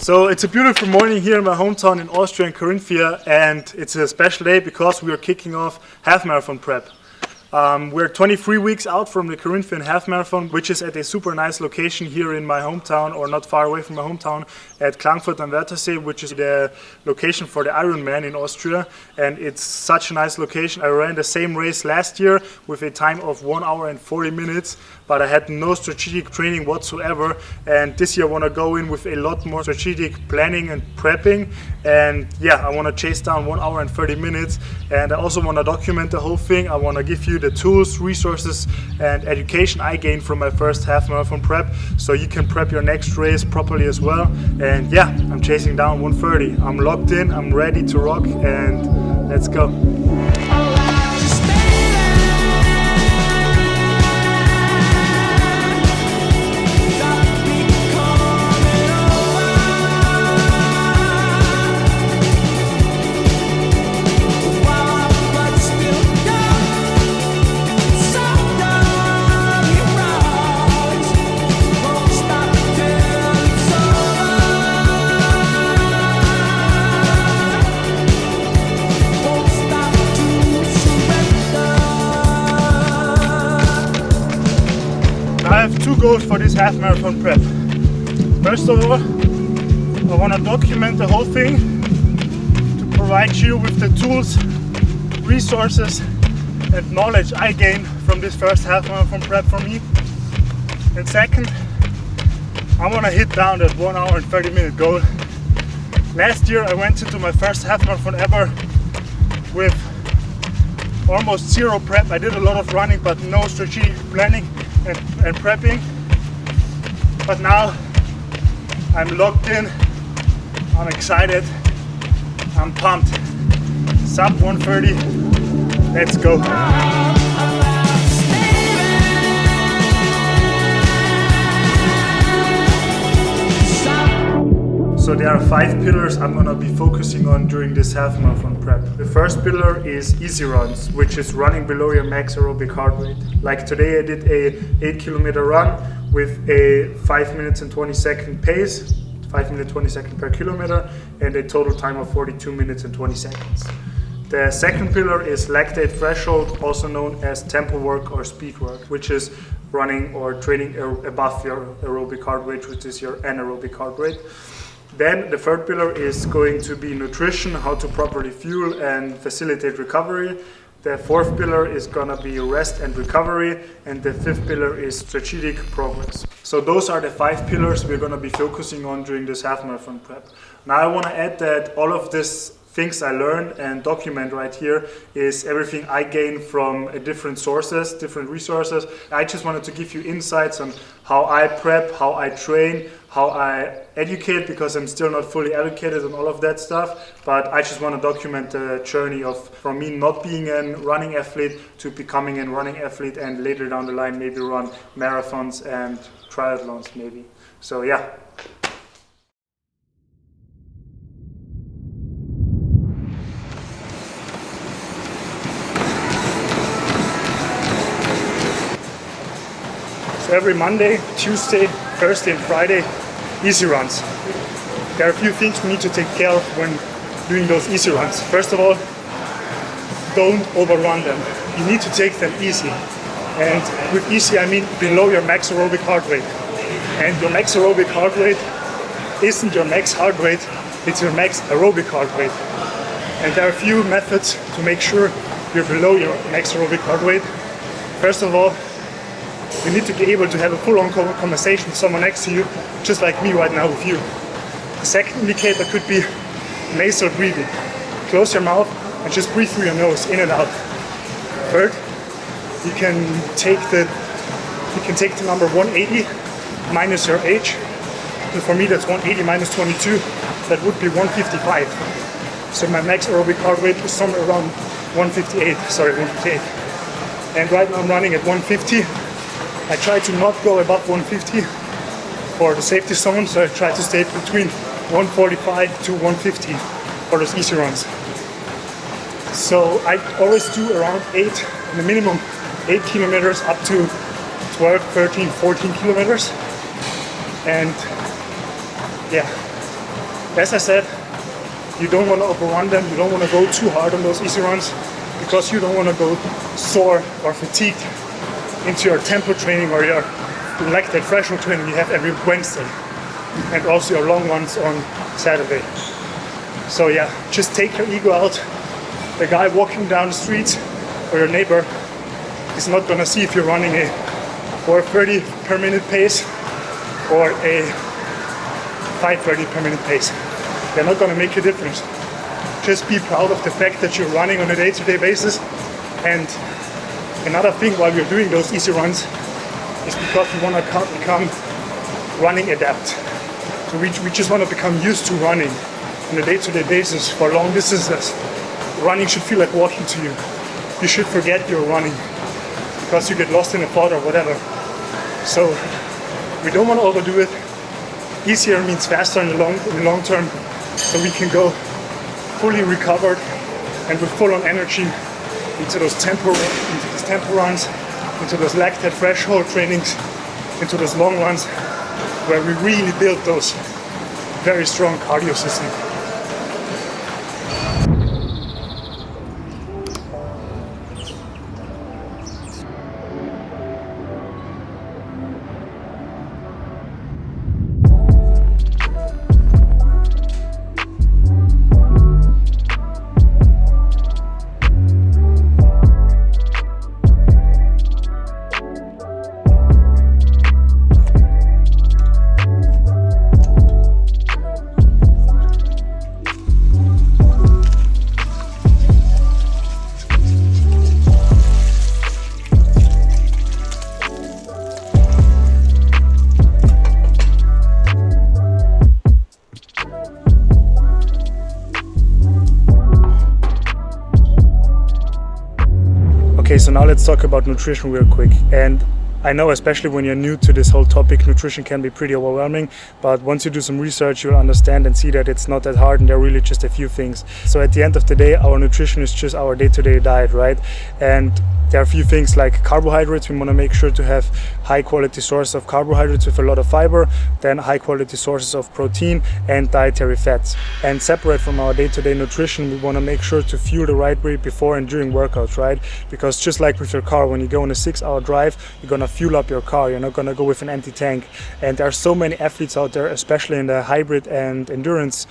So it's a beautiful morning here in my hometown in Austria, in Carinthia, and it's a special day because we are kicking off half marathon prep. We're 23 weeks out from the Corinthian half marathon, which is at a super nice location here in my hometown, or not far away from my hometown, at Klagenfurt am Wörthersee, which is the location for the Ironman in Austria. And it's such a nice location. I ran the same race last year with a time of 1 hour and 40 minutes, but I had no strategic training whatsoever. And this year I want to go in with a lot more strategic planning and prepping. And yeah, I want to chase down 1 hour and 30 minutes. And I also want to document the whole thing. I want to give you the tools, resources, and education I gained from my first half marathon prep, so you can prep your next race properly as well. And yeah, I'm chasing down 130. I'm locked in, I'm ready to rock, and let's go. I have two goals for this half marathon prep. First of all, I want to document the whole thing to provide you with the tools, resources, and knowledge I gained from this first half marathon prep for me. And second, I want to hit down that 1 hour and 30 minute goal. Last year I went into my first half marathon ever with almost zero prep. I did a lot of running but no strategic planning and prepping, but now I'm locked in, I'm excited, I'm pumped. Sub 130, let's go. So there are 5 pillars I'm gonna be focusing on during this half marathon prep. The first pillar is easy runs, which is running below your max aerobic heart rate. Like today I did a 8-kilometer run with a 5 minutes and 20 second pace, 5 minutes 20 seconds per kilometer, and a total time of 42 minutes and 20 seconds. The second pillar is lactate threshold, also known as tempo work or speed work, which is running or training above your aerobic heart rate, which is your anaerobic heart rate. Then the third pillar is going to be nutrition, how to properly fuel and facilitate recovery. The fourth pillar is gonna be rest and recovery, and the fifth pillar is strategic progress. So those are the 5 pillars we're gonna be focusing on during this half marathon prep. Now I wanna add that all of this things I learned and document right here is everything I gained from different sources, different resources. I just wanted to give you insights on how I prep, how I train, how I educate, because I'm still not fully educated on all of that stuff, but I just want to document the journey from me not being a running athlete to becoming a running athlete, and later down the line maybe run marathons and triathlons maybe. So yeah. So every Monday, Tuesday, Thursday and Friday, easy runs. There are a few things we need to take care of when doing those easy runs. First of all, don't overrun them. You need to take them easy. And with easy I mean below your max aerobic heart rate. And your max aerobic heart rate isn't your max heart rate, it's your max aerobic heart rate. And there are a few methods to make sure you're below your max aerobic heart rate. First of all, you need to be able to have a full-on conversation with someone next to you, just like me right now with you. The second indicator could be nasal breathing. Close your mouth and just breathe through your nose, in and out. Third, you can take the number 180 minus your age. And for me that's 180 minus 22, that would be 155. So my max aerobic heart rate is somewhere around 158. And right now I'm running at 150. I try to not go above 150 for the safety zone, so I try to stay between 145 to 150 for those easy runs. So I always do around 8, in the minimum 8 kilometers up to 12, 13, 14 kilometers. And yeah, As I said, you don't want to overrun them, you don't want to go too hard on those easy runs because you don't want to go sore or fatigued into your tempo training or your lactate threshold training you have every Wednesday, and also your long ones on Saturday. So yeah, just take your ego out. The guy walking down the street or your neighbor is not gonna see if you're running a 4:30 per minute pace or a 5:30 per minute pace. They're not gonna make a difference. Just be proud of the fact that you're running on a day-to-day basis. And another thing while you're doing those easy runs is because we wanna become running adept. So we just wanna become used to running on a day-to-day basis for long distances. Running should feel like walking to you. You should forget you're running because you get lost in a thought or whatever. So we don't want to overdo it. Easier means faster in the long term, so we can go fully recovered and with full on energy into those tempo runs, into those lactate threshold trainings, into those long runs where we really build those very strong cardio system. Okay, so now let's talk about nutrition real quick. And I know, especially when you're new to this whole topic, nutrition can be pretty overwhelming, but once you do some research, you'll understand and see that it's not that hard and there are really just a few things. So at the end of the day, our nutrition is just our day-to-day diet, right? And there are a few things like carbohydrates. We want to make sure to have high quality sources of carbohydrates with a lot of fiber, then high quality sources of protein and dietary fats. And separate from our day-to-day nutrition, we want to make sure to fuel the right way before and during workouts, right? Because just like with your car, when you go on a 6-hour drive, you're going to fuel up your car. You're not going to go with an empty tank. And there are so many athletes out there, especially in the hybrid and endurance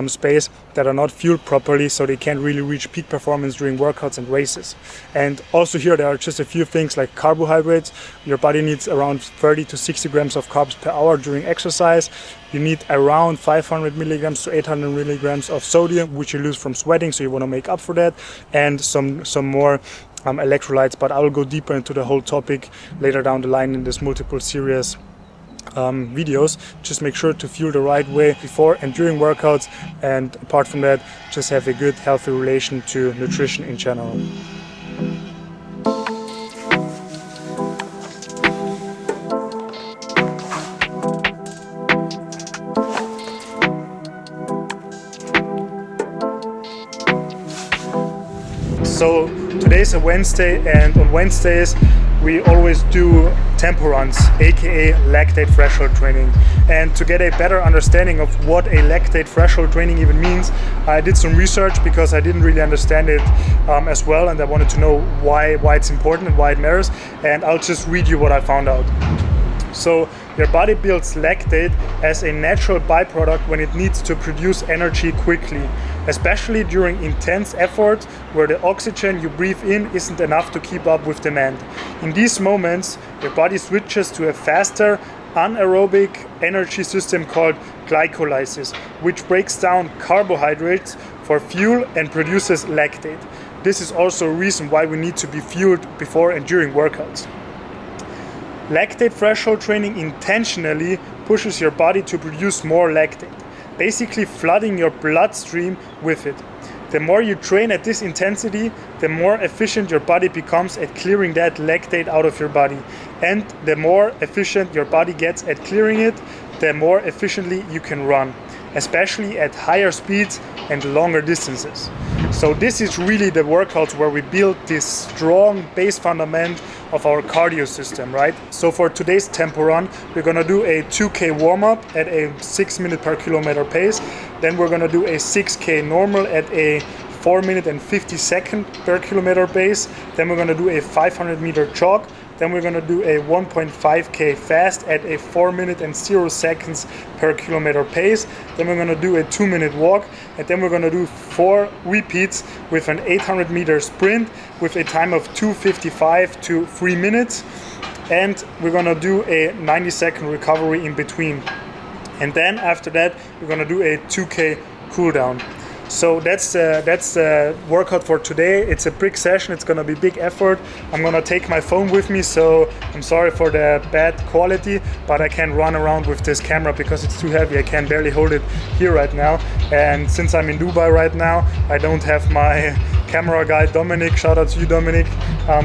space, that are not fueled properly, so they can't really reach peak performance during workouts and races. And also here there are just a few things like carbohydrates. Your body needs around 30 to 60 grams of carbs per hour during exercise. You need around 500 milligrams to 800 milligrams of sodium, which you lose from sweating, so you want to make up for that, and some more electrolytes. But I will go deeper into the whole topic later down the line in this multiple series videos. Just make sure to fuel the right way before and during workouts, and apart from that, just have a good healthy relation to nutrition in general. So today's a Wednesday, and on Wednesdays we always do tempo runs, aka lactate threshold training. And to get a better understanding of what a lactate threshold training even means, I did some research because I didn't really understand it as well, and I wanted to know why it's important and why it matters. And I'll just read you what I found out. So your body builds lactate as a natural byproduct when it needs to produce energy quickly, especially during intense effort where the oxygen you breathe in isn't enough to keep up with demand. In these moments, your body switches to a faster anaerobic energy system called glycolysis, which breaks down carbohydrates for fuel and produces lactate. This is also a reason why we need to be fueled before and during workouts. Lactate threshold training intentionally pushes your body to produce more lactate, basically flooding your bloodstream with it. The more you train at this intensity, the more efficient your body becomes at clearing that lactate out of your body. And the more efficient your body gets at clearing it, the more efficiently you can run. especially at higher speeds and longer distances. So this is really the workout where we build this strong base fundament of our cardio system, right? So for today's tempo run, we're gonna do a 2K warm-up at a 6 minute per kilometer pace. Then we're gonna do a 6K normal at a 4 minute and 50 second per kilometer pace. Then we're gonna do a 500 meter jog. Then we're gonna do a 1.5K fast at a 4 minute and 0 seconds per kilometer pace. Then we're gonna do a 2 minute walk. And then we're gonna do 4 repeats with an 800 meter sprint with a time of 2:55 to 3 minutes. And we're gonna do a 90-second recovery in between. And then after that, we're gonna do a 2K cool down. So that's the workout for today. It's a big session. It's gonna be big effort. I'm gonna take my phone with me, so I'm sorry for the bad quality, but I can't run around with this camera because it's too heavy. I can barely hold it here right now. And since I'm in Dubai right now, I don't have my camera guy Dominic, shout out to you Dominic,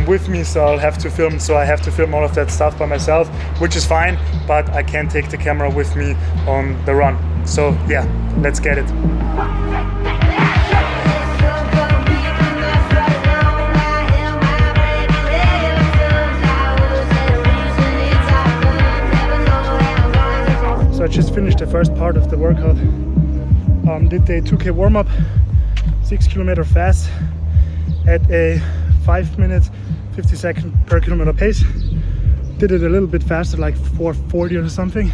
with me, so I'll have to film. So I have to film all of that stuff by myself, which is fine, but I can't take the camera with me on the run. So yeah, let's get it. So I just finished the first part of the workout. Did the 2K warm-up, 6 kilometer fast at a 5 minute 50 second per kilometer pace. Did it a little bit faster, like 4:40 or something.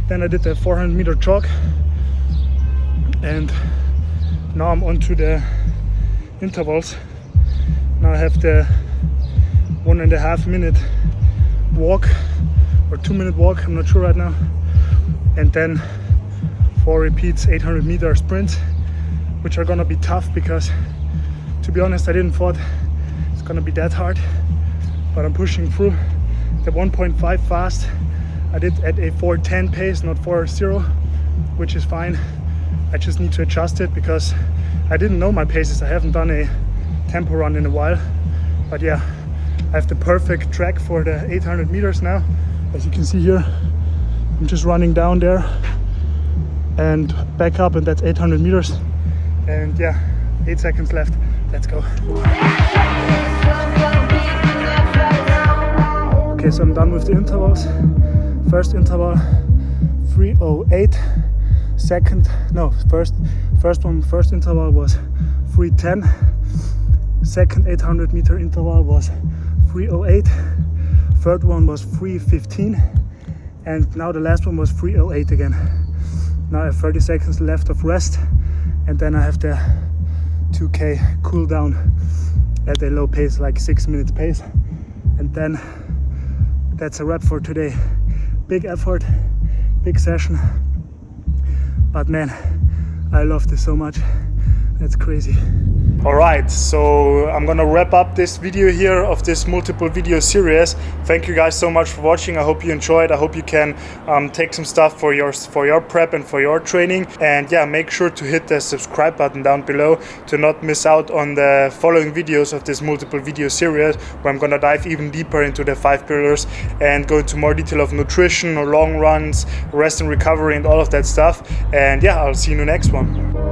Then I did the 400 meter jog, and now I'm on to the intervals. Now I have the 1.5 minute walk or 2 minute walk, I'm not sure right now, and then 4 repeats 800 meter sprints, which are gonna be tough because, to be honest, I didn't thought it's gonna be that hard, but I'm pushing through. The 1.5 fast I did at a 4:10 pace, not 4:0, which is fine. I just need to adjust it because I didn't know my paces. I haven't done a tempo run in a while, but yeah, I have the perfect track for the 800 meters now. As you can see here, I'm just running down there and back up, and that's 800 meters. And yeah, 8 seconds left. Let's go. Okay, so I'm done with the intervals. First interval 3:08. First interval was 3:10. Second 800 meter interval was 3:08. Third one was 3:15. And now the last one was 3:08 again. Now I have 30 seconds left of rest, and then I have the 2K cool down at a low pace, like 6 minutes pace. And then that's a wrap for today. Big effort, big session, but man, I love this so much. That's crazy. All right, so I'm gonna wrap up this video here of this multiple video series. Thank you guys so much for watching. I hope you enjoyed. I hope you can take some stuff for your prep and for your training. And yeah, make sure to hit the subscribe button down below to not miss out on the following videos of this multiple video series, where I'm gonna dive even deeper into the 5 pillars and go into more detail of nutrition or long runs, rest and recovery, and all of that stuff. And yeah, I'll see you in the next one.